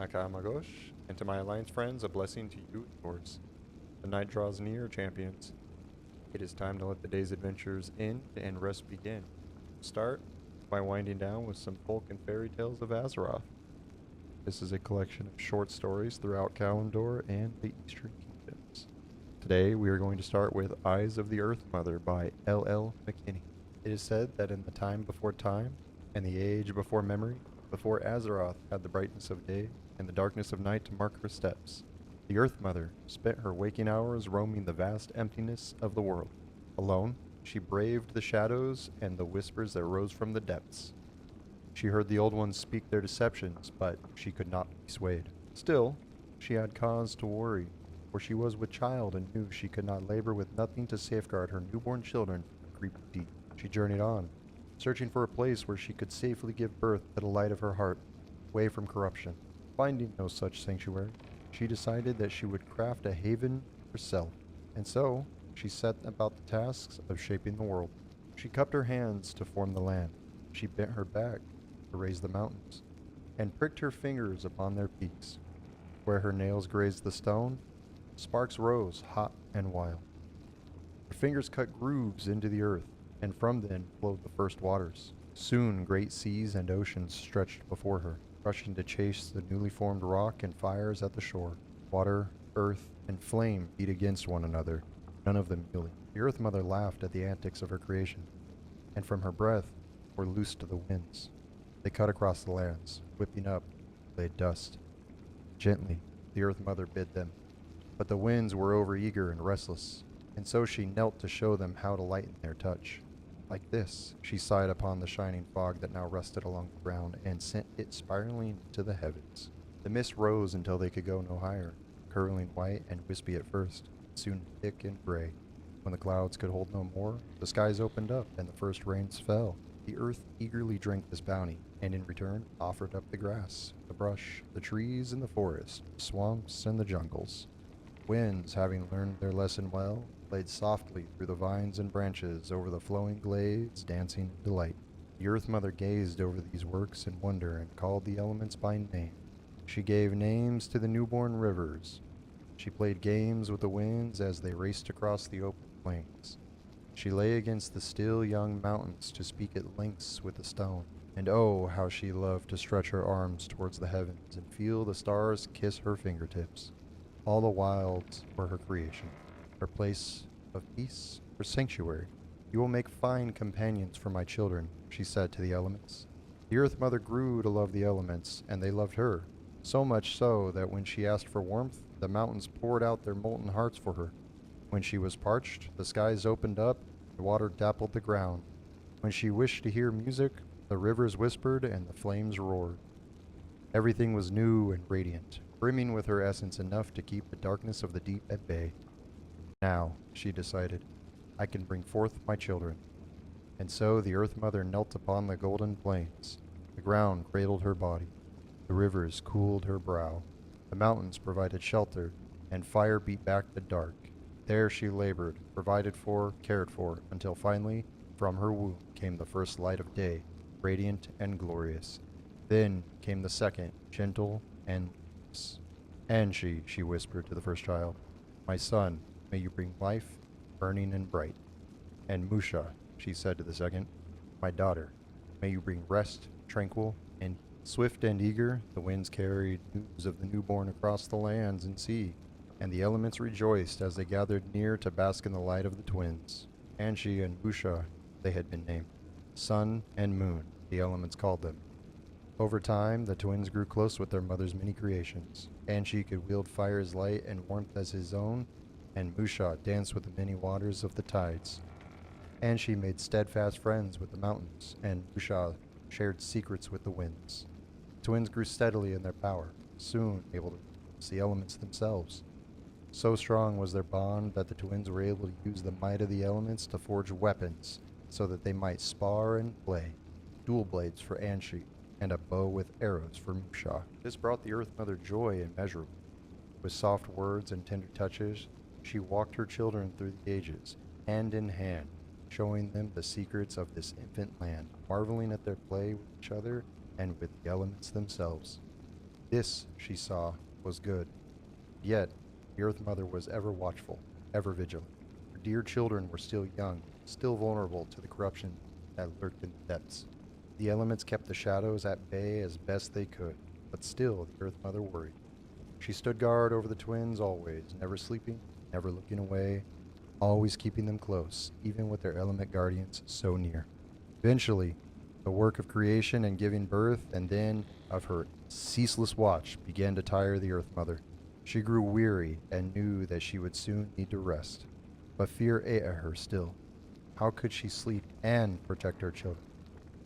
Akamagosh, and to my alliance friends, a blessing to you and yours. The night draws near, champions. It is time to let the day's adventures end and rest begin. Start by winding down with some folk and fairy tales of Azeroth. This is a collection of short stories throughout Kalimdor and the Eastern Kingdoms. Today we are going to start with Eyes of the Earth Mother by L.L. McKinney. It is said that in the time before time, and the age before memory, before Azeroth had the brightness of day and the darkness of night to mark her steps, the Earth Mother spent her waking hours roaming the vast emptiness of the world. Alone, she braved the shadows and the whispers that rose from the depths. She heard the Old Ones speak their deceptions, but she could not be swayed. Still, she had cause to worry, for she was with child and knew she could not labor with nothing to safeguard her newborn children from the creepy deep. She journeyed on, searching for a place where she could safely give birth to the light of her heart, away from corruption. Finding no such sanctuary, she decided that she would craft a haven herself, and so she set about the tasks of shaping the world. She cupped her hands to form the land. She bent her back to raise the mountains, and pricked her fingers upon their peaks. Where her nails grazed the stone, sparks rose, hot and wild. Her fingers cut grooves into the earth, and from them flowed the first waters. Soon great seas and oceans stretched before her, rushing to chase the newly formed rock and fires at the shore. Water, earth, and flame beat against one another, none of them yielding. The Earth Mother laughed at the antics of her creation, and from her breath were loosed the winds. They cut across the lands, whipping up, laid dust. Gently, the Earth Mother bid them, but the winds were overeager and restless, and so she knelt to show them how to lighten their touch. Like this, she sighed upon the shining fog that now rested along the ground and sent it spiraling into the heavens. The mist rose until they could go no higher, curling white and wispy at first, soon thick and gray. When the clouds could hold no more, the skies opened up and the first rains fell. The earth eagerly drank this bounty, and in return offered up the grass, the brush, the trees and the forest, the swamps and the jungles. Winds, having learned their lesson well, played softly through the vines and branches over the flowing glades, dancing in delight. The Earth Mother gazed over these works in wonder and called the elements by name. She gave names to the newborn rivers. She played games with the winds as they raced across the open plains. She lay against the still young mountains to speak at lengths with the stone. And oh, how she loved to stretch her arms towards the heavens and feel the stars kiss her fingertips. All the wilds were her creation, her place of peace, her sanctuary. You will make fine companions for my children, she said to the elements. The Earth Mother grew to love the elements, and they loved her, so much so that when she asked for warmth, the mountains poured out their molten hearts for her. When she was parched, the skies opened up, the water dappled the ground. When she wished to hear music, the rivers whispered and the flames roared. Everything was new and radiant, brimming with her essence enough to keep the darkness of the deep at bay. Now, she decided, I can bring forth my children. And so the Earth Mother knelt upon the golden plains. The ground cradled her body. The rivers cooled her brow. The mountains provided shelter, and fire beat back the dark. There she labored, provided for, cared for, until finally, from her womb came the first light of day, radiant and glorious. Then came the second, gentle and luminous. And she whispered to the first child, my son, may you bring life, burning and bright. And Musha, she said to the second, my daughter, may you bring rest, tranquil, and swift and eager, the winds carried news of the newborn across the lands and sea, and the elements rejoiced as they gathered near to bask in the light of the twins. Anshi and Musha, they had been named. Sun and Moon, the elements called them. Over time, the twins grew close with their mother's many creations. Anshi could wield fire's light and warmth as his own, and Musha danced with the many waters of the tides. Anshi made steadfast friends with the mountains, and Musha shared secrets with the winds. The twins grew steadily in their power, soon able to see the elements themselves. So strong was their bond that the twins were able to use the might of the elements to forge weapons so that they might spar and play. Dual blades for Anshi, and a bow with arrows for Musha. This brought the Earth Mother joy immeasurable. With soft words and tender touches, she walked her children through the ages, hand in hand, showing them the secrets of this infant land, marveling at their play with each other and with the elements themselves. This, she saw, was good. Yet, the Earth Mother was ever watchful, ever vigilant. Her dear children were still young, still vulnerable to the corruption that lurked in the depths. The elements kept the shadows at bay as best they could, but still the Earth Mother worried. She stood guard over the twins always, never sleeping, never looking away, always keeping them close, even with their element guardians so near. Eventually, the work of creation and giving birth, and then of her ceaseless watch, began to tire the Earth Mother. She grew weary and knew that she would soon need to rest. But fear ate at her still. How could she sleep and protect her children?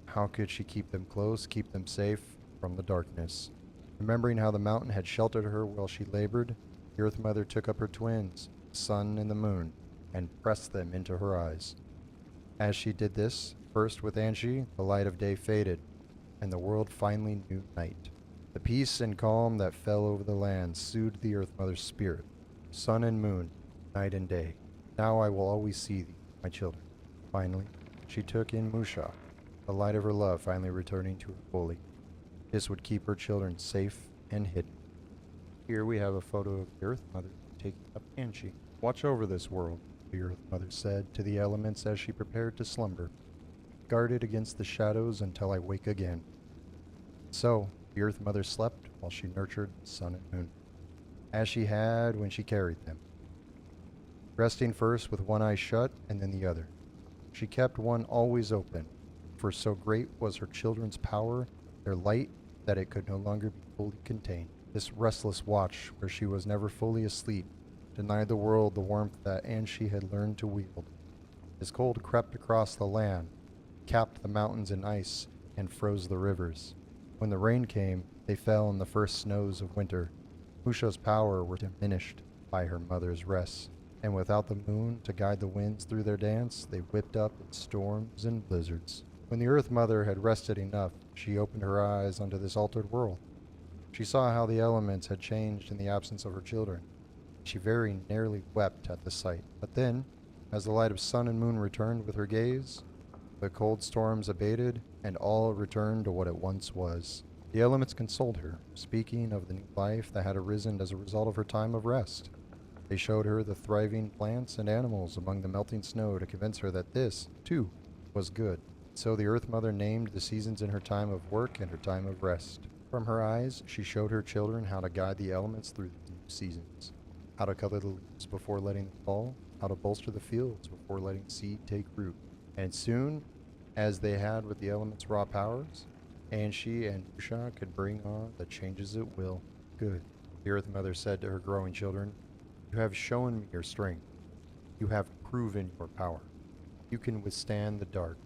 How could she keep them close, keep them safe from the darkness? Remembering how the mountain had sheltered her while she labored, the Earth Mother took up her twins, the sun and the moon, and pressed them into her eyes. As she did this, first with Angie, the light of day faded, and the world finally knew night. The peace and calm that fell over the land soothed the Earth Mother's spirit. Sun and moon, night and day. Now I will always see thee, my children. Finally, she took in Musha, the light of her love finally returning to her fully. This would keep her children safe and hidden. Here we have a photo of the Earth Mother taking up Angie. Watch over this world, the Earth Mother said to the elements as she prepared to slumber. Guard it against the shadows until I wake again. So, the Earth Mother slept while she nurtured the sun and moon, as she had when she carried them, resting first with one eye shut and then the other. She kept one always open, for so great was her children's power, their light, that it could no longer be fully contained. This restless watch, where she was never fully asleep, denied the world the warmth that Anshi had learned to wield. As cold crept across the land, capped the mountains in ice, and froze the rivers. When the rain came, they fell in the first snows of winter. Musha's power were diminished by her mother's rest, and without the moon to guide the winds through their dance, they whipped up in storms and blizzards. When the Earth Mother had rested enough, she opened her eyes onto this altered world. She saw how the elements had changed in the absence of her children. She very nearly wept at the sight. But then, as the light of sun and moon returned with her gaze, the cold storms abated, and all returned to what it once was. The elements consoled her, speaking of the new life that had arisen as a result of her time of rest. They showed her the thriving plants and animals among the melting snow to convince her that this, too, was good. So the Earth Mother named the seasons in her time of work and her time of rest. From her eyes, she showed her children how to guide the elements through the new seasons, how to cover the leaves before letting them fall, how to bolster the fields before letting seed take root. And soon, as they had with the elements' raw powers, Anshi and Musha could bring on the changes at will. Good, the Earth Mother said to her growing children. You have shown me your strength. You have proven your power. You can withstand the dark.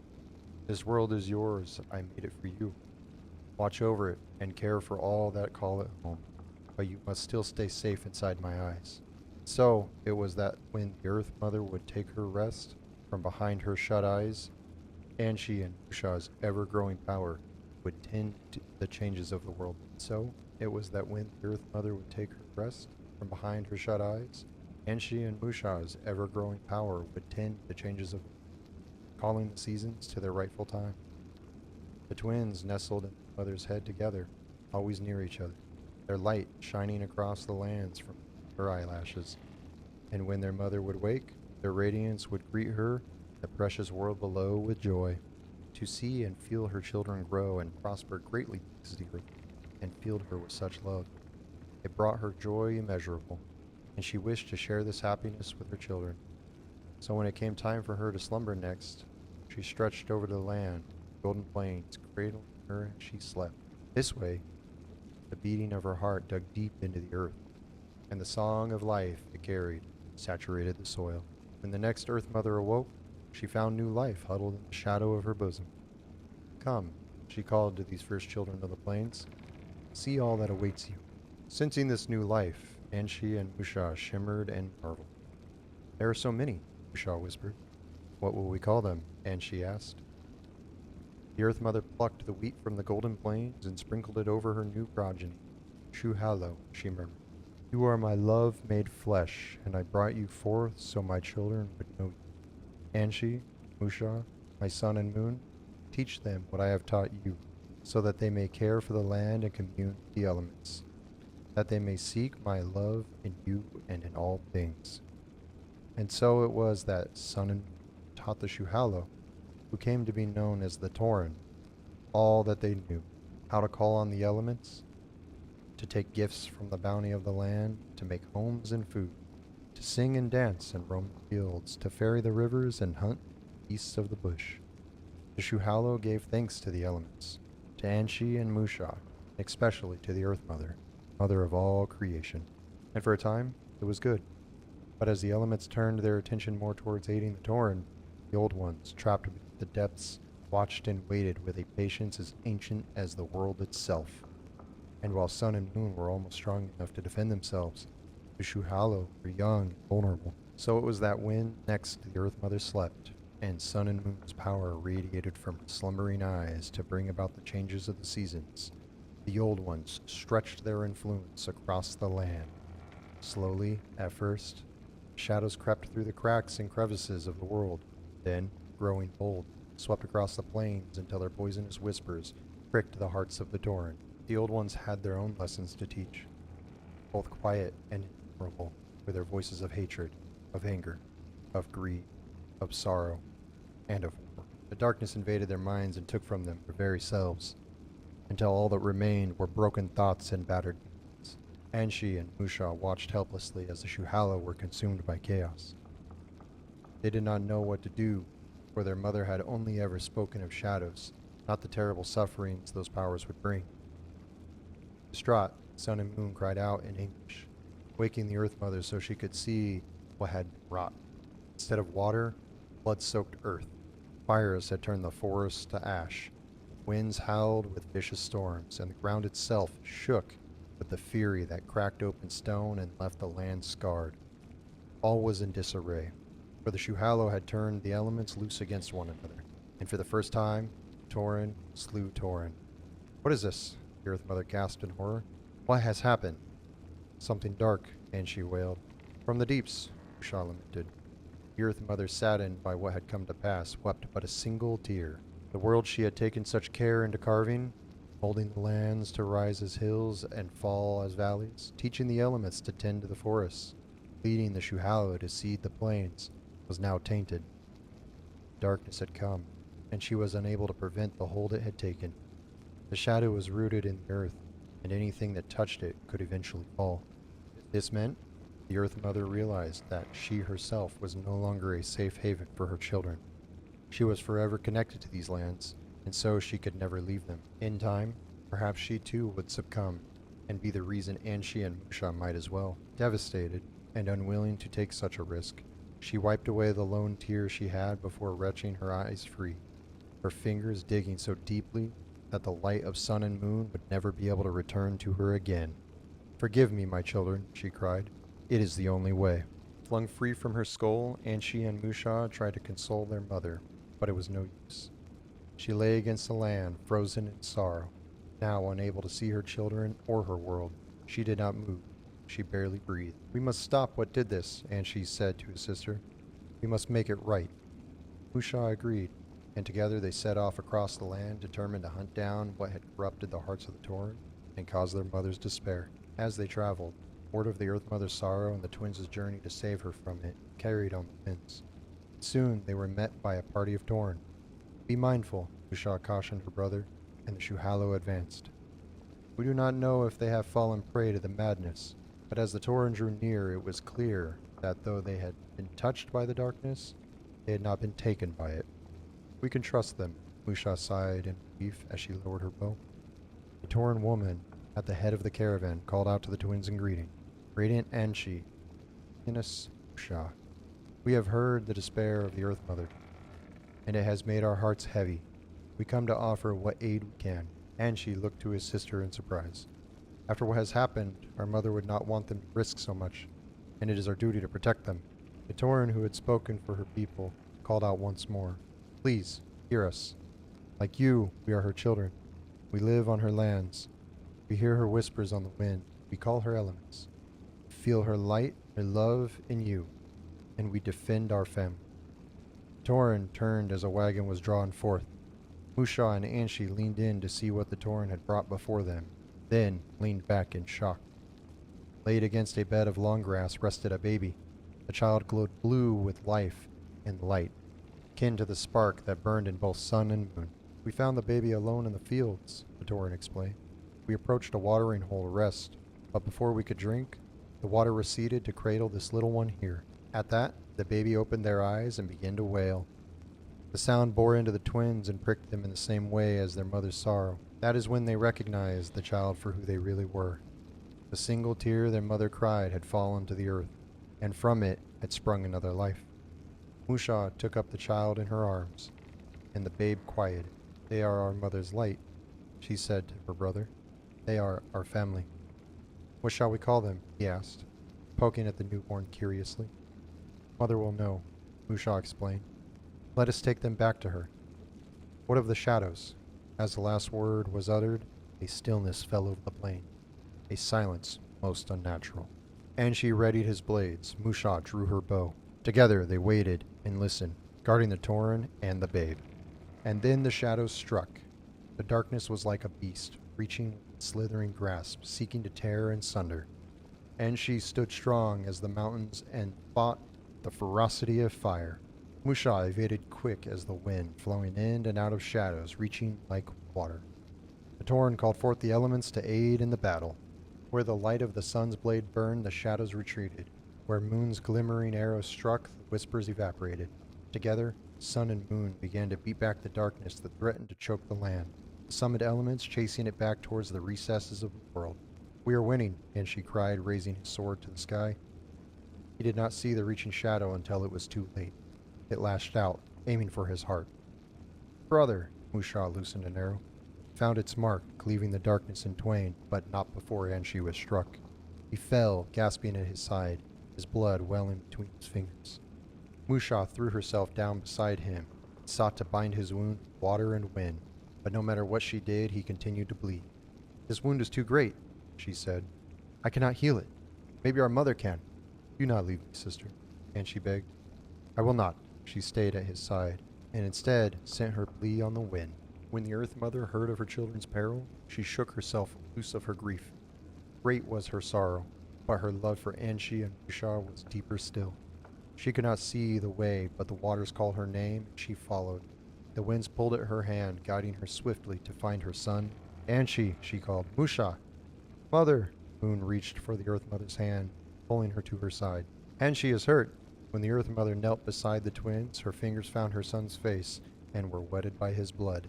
This world is yours. I made it for you. Watch over it and care for all that call it home. But you must still stay safe inside my eyes. So it was that when the Earth Mother would take her rest from behind her shut eyes, Anshi and Musha's ever-growing power would tend to the changes of the world. So it was that when the Earth Mother would take her rest from behind her shut eyes, Anshi and Musha's ever-growing power would tend to the changes of calling the seasons to their rightful time. The twins nestled in their mother's head together, always near each other, their light shining across the lands from her eyelashes. And when their mother would wake, their radiance would greet her, the precious world below, with joy. To see and feel her children grow and prosper greatly pleased her, and filled her with such love. It brought her joy immeasurable, and she wished to share this happiness with her children. So when it came time for her to slumber next, she stretched over to the land, golden plains, cradling her as she slept. This way, the beating of her heart dug deep into the earth, and the song of life it carried saturated the soil. When the next Earth Mother awoke, she found new life huddled in the shadow of her bosom. Come, she called to these first children of the plains, see all that awaits you. Sensing this new life, Anshi and Musha shimmered and marveled. There are so many, Musha whispered. What will we call them? Anshi asked. The Earth Mother plucked the wheat from the golden plains and sprinkled it over her new progeny. Shuhalo, she murmured. You are my love made flesh, and I brought you forth so my children would know you. Anshi, Musha, my sun and moon, teach them what I have taught you, so that they may care for the land and commune with the elements. that they may seek my love in you and in all things. And so it was that Sun and Moon taught the Shuhalo, who came to be known as the Tauren, all that they knew, how to call on the elements, to take gifts from the bounty of the land, to make homes and food, to sing and dance and roam the fields, to ferry the rivers and hunt beasts of the bush. The Shuhalo gave thanks to the elements, to Anshi and Musha, especially to the Earth Mother, mother of all creation. And for a time, it was good. But as the elements turned their attention more towards aiding the Tauren, the Old Ones, trapped beneath the depths, watched and waited with a patience as ancient as the world itself. And while Sun and Moon were almost strong enough to defend themselves, the Shuhalo were young and vulnerable. So it was that when next the Earth Mother slept, and Sun and Moon's power radiated from her slumbering eyes to bring about the changes of the seasons, the Old Ones stretched their influence across the land. Slowly, at first, shadows crept through the cracks and crevices of the world, then, growing bold, swept across the plains until their poisonous whispers pricked the hearts of the Tauren. The Old Ones had their own lessons to teach, both quiet and innumerable, with their voices of hatred, of anger, of greed, of sorrow, and of war. The darkness invaded their minds and took from them their very selves, until all that remained were broken thoughts and battered minds. Anshi and Musha watched helplessly as the Shuhalo were consumed by chaos. They did not know what to do, for their mother had only ever spoken of shadows, not the terrible sufferings those powers would bring. Distraught, Sun and Moon cried out in anguish, waking the Earth Mother so she could see what had been wrought. Instead of water, blood-soaked earth. Fires had turned the forest to ash. Winds howled with vicious storms, and the ground itself shook with the fury that cracked open stone and left the land scarred. All was in disarray, for the Shuhalo had turned the elements loose against one another, and for the first time, Tauren slew Tauren. "What is this?" the Earth Mother gasped in horror. "What has happened?" "Something dark," Anshi wailed. "From the deeps," Musha lamented. The Earth Mother, saddened by what had come to pass, wept but a single tear. The world she had taken such care into carving, molding the lands to rise as hills and fall as valleys, teaching the elements to tend to the forests, leading the Shuhalo to seed the plains, was now tainted. Darkness had come, and she was unable to prevent the hold it had taken. The shadow was rooted in the earth, and anything that touched it could eventually fall. This meant the Earth Mother realized that she herself was no longer a safe haven for her children. She was forever connected to these lands, and so she could never leave them. In time, perhaps she too would succumb, and be the reason Anshi and Musha might as well. Devastated, and unwilling to take such a risk, she wiped away the lone tear she had before retching her eyes free, her fingers digging so deeply that the light of Sun and Moon would never be able to return to her again. "Forgive me, my children," she cried. "It is the only way." Flung free from her skull, Anshi and Musha tried to console their mother, but it was no use. She lay against the land, frozen in sorrow, now unable to see her children or her world. She did not move. She barely breathed. "We must stop what did this," Anshi said to his sister. "We must make it right." Musha agreed, and together they set off across the land, determined to hunt down what had corrupted the hearts of the Tauren and caused their mother's despair. As they traveled, word of the Earth Mother's sorrow and the twins' journey to save her from it carried on the winds. Soon they were met by a party of Tauren. "Be mindful," Musha cautioned her brother, and the Shuhalo advanced. "We do not know if they have fallen prey to the madness, but as the Tauren drew near, it was clear that though they had been touched by the darkness, they had not been taken by it. We can trust them," Musha sighed in relief as she lowered her bow. A Tauren woman at the head of the caravan called out to the twins in greeting. "Radiant Anshi, Innis Musha, we have heard the despair of the Earth Mother, and it has made our hearts heavy. We come to offer what aid we can." Anshi looked to his sister in surprise. "After what has happened, our mother would not want them to risk so much, and it is our duty to protect them." The Tauren who had spoken for her people called out once more. "Please, hear us. Like you, we are her children. We live on her lands. We hear her whispers on the wind. We call her elements. We feel her light, her love in you, and we defend our family." Tauren turned as a wagon was drawn forth. Musha and Anshi leaned in to see what the Tauren had brought before them, then leaned back in shock. Laid against a bed of long grass rested a baby. The child glowed blue with life and light, akin to the spark that burned in both sun and moon. We found the baby alone in the fields, the Tauren explained. We approached a watering hole to rest, but before we could drink, the water receded to cradle this little one here. At that, the baby opened their eyes and began to wail. The sound bore into the twins and pricked them in the same way as their mother's sorrow. That is when they recognized the child for who they really were. The single tear their mother cried had fallen to the earth, and from it had sprung another life. Musha took up the child in her arms, and the babe quieted. They are our mother's light, she said to her brother. They are our family. What shall we call them? He asked, poking at the newborn curiously. Mother will know, Musha explained. Let us take them back to her. What of the shadows? As the last word was uttered, a stillness fell over the plain, a silence most unnatural. And she readied his blades. Musha drew her bow. Together they waited and listened, guarding the Tauren and the babe. And then the shadows struck. The darkness was like a beast, reaching with slithering grasp, seeking to tear and sunder. And she stood strong as the mountains and fought the ferocity of fire. Musha evaded quick as the wind, flowing in and out of shadows, reaching like water. The Tauren called forth the elements to aid in the battle. Where the light of the sun's blade burned, the shadows retreated. Where moon's glimmering arrow struck, the whispers evaporated. Together, sun and moon began to beat back the darkness that threatened to choke the land, the summoned elements chasing it back towards the recesses of the world. We are winning, Anshi cried, raising his sword to the sky. He did not see the reaching shadow until it was too late. It lashed out, aiming for his heart. Brother, Musha loosened an arrow. Found its mark, cleaving the darkness in twain, but not before Anshi was struck. He fell, gasping at his side, his blood welling between his fingers. Musha threw herself down beside him, and sought to bind his wound with water and wind, but no matter what she did, he continued to bleed. This wound is too great, she said. I cannot heal it. Maybe our mother can. Do not leave me, sister, Anshi begged. I will not. She stayed at his side, and instead sent her plea on the wind. When the Earth Mother heard of her children's peril, she shook herself loose of her grief. Great was her sorrow, but her love for Anshi and Musha was deeper still. She could not see the way, but the waters called her name, and she followed. The winds pulled at her hand, guiding her swiftly to find her son. Anshi, she called. Musha! Mother! Moon reached for the Earth Mother's hand, pulling her to her side. Anshi is hurt. When the Earth Mother knelt beside the twins, her fingers found her son's face, and were wetted by his blood.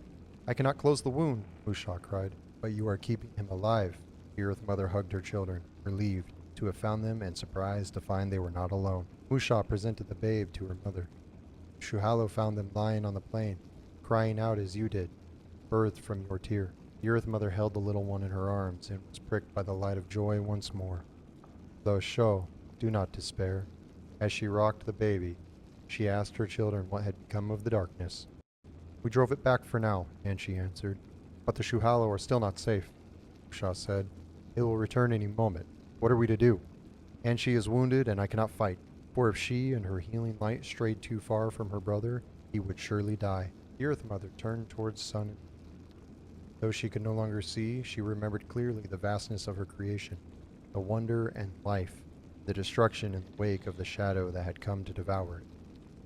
I cannot close the wound, Musha cried. But you are keeping him alive. The Earth Mother hugged her children, relieved to have found them and surprised to find they were not alone. Musha presented the babe to her mother. Shuhalo found them lying on the plain, crying out as you did, birthed from your tear. The Earth Mother held the little one in her arms and was pricked by the light of joy once more. Though Sho, do not despair. As she rocked the baby, she asked her children what had become of the darkness. We drove it back for now, Anshi answered. But the Shuhalo are still not safe, Musha said. It will return any moment. What are we to do? Anshi is wounded, and I cannot fight. For if she and her healing light strayed too far from her brother, he would surely die. The Earth Mother turned towards sun. Though she could no longer see, she remembered clearly the vastness of her creation, the wonder and life, the destruction in the wake of the shadow that had come to devour it.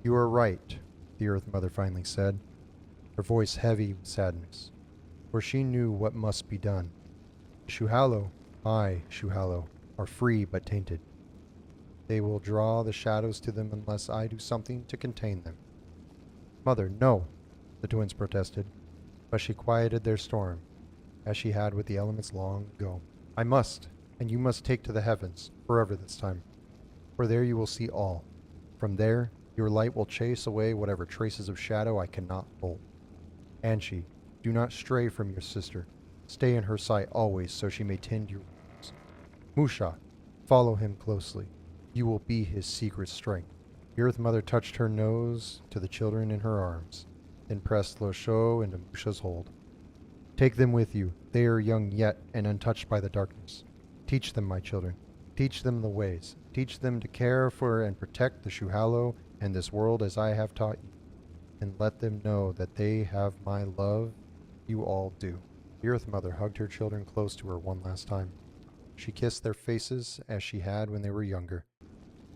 You are right, the Earth Mother finally said, her voice heavy with sadness, for she knew what must be done. Shuhalo, I, Shuhalo, are free but tainted. They will draw the shadows to them unless I do something to contain them. Mother, no, the twins protested, but she quieted their storm, as she had with the elements long ago. I must, and you must take to the heavens, forever this time, for there you will see all. From there, your light will chase away whatever traces of shadow I cannot hold. Anshi, do not stray from your sister. Stay in her sight always so she may tend your wounds. Musha, follow him closely. You will be his secret strength. The Earth Mother touched her nose to the children in her arms, then pressed Losho into Musha's hold. Take them with you. They are young yet and untouched by the darkness. Teach them, my children. Teach them the ways. Teach them to care for and protect the Shuhalo and this world as I have taught you. And let them know that they have my love. You all do. The Earth Mother hugged her children close to her one last time. She kissed their faces as she had when they were younger.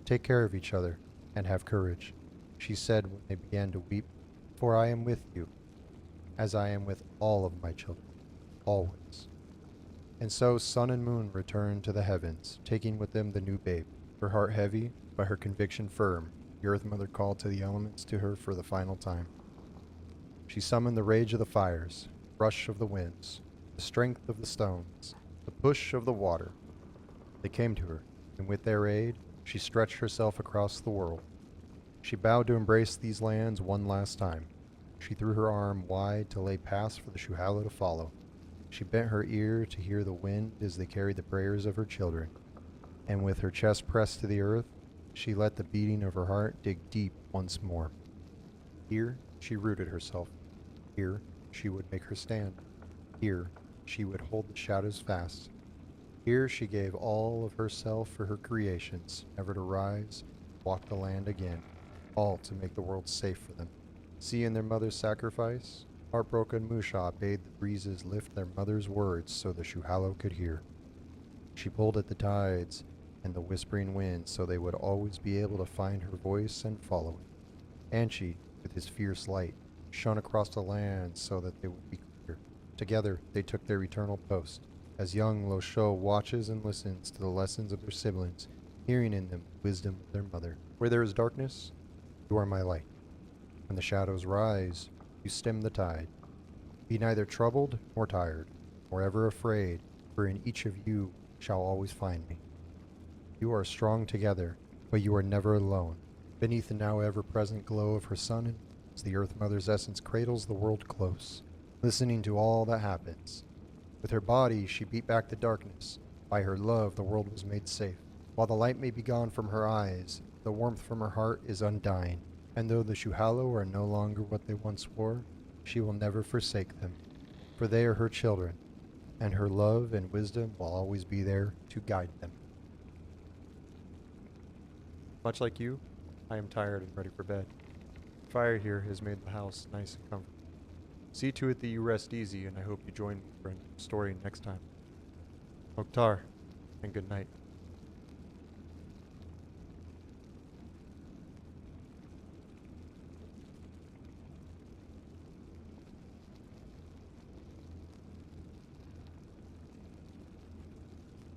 Take care of each other and have courage, she said when they began to weep, for I am with you, as I am with all of my children, always. And so sun and moon returned to the heavens, taking with them the new babe. Her heart heavy, but her conviction firm, the Earth Mother called to the elements to her for the final time. She summoned the rage of the fires, rush of the winds, the strength of the stones, the push of the water. They came to her, and with their aid, she stretched herself across the world. She bowed to embrace these lands one last time. She threw her arm wide to lay paths for the Shuhalo to follow. She bent her ear to hear the wind as they carried the prayers of her children. And with her chest pressed to the earth, she let the beating of her heart dig deep once more. Here she rooted herself. Here she would make her stand. Here she would hold the shadows fast. Here she gave all of herself for her creations, never to rise, walk the land again, all to make the world safe for them. Seeing their mother's sacrifice, heartbroken Musha bade the breezes lift their mother's words so the Shuhalo could hear. She pulled at the tides and the whispering wind so they would always be able to find her voice and follow it. Anchi, with his fierce light, shone across the land so that they would be clear. Together they took their eternal post, as young Lo Sho watches and listens to the lessons of their siblings, hearing in them the wisdom of their mother. Where there is darkness, you are my light. When the shadows rise, you stem the tide. Be neither troubled nor tired, nor ever afraid, for in each of you shall always find me. You are strong together, but you are never alone. Beneath the now ever-present glow of her sun, as the Earth Mother's essence cradles the world close, listening to all that happens. With her body, she beat back the darkness. By her love, the world was made safe. While the light may be gone from her eyes, the warmth from her heart is undying. And though the Shuhalo are no longer what they once were, she will never forsake them, for they are her children, and her love and wisdom will always be there to guide them. Much like you, I am tired and ready for bed. Fire here has made the house nice and comfortable. See to it that you rest easy, and I hope you join me for a story next time. Oktar, and good night.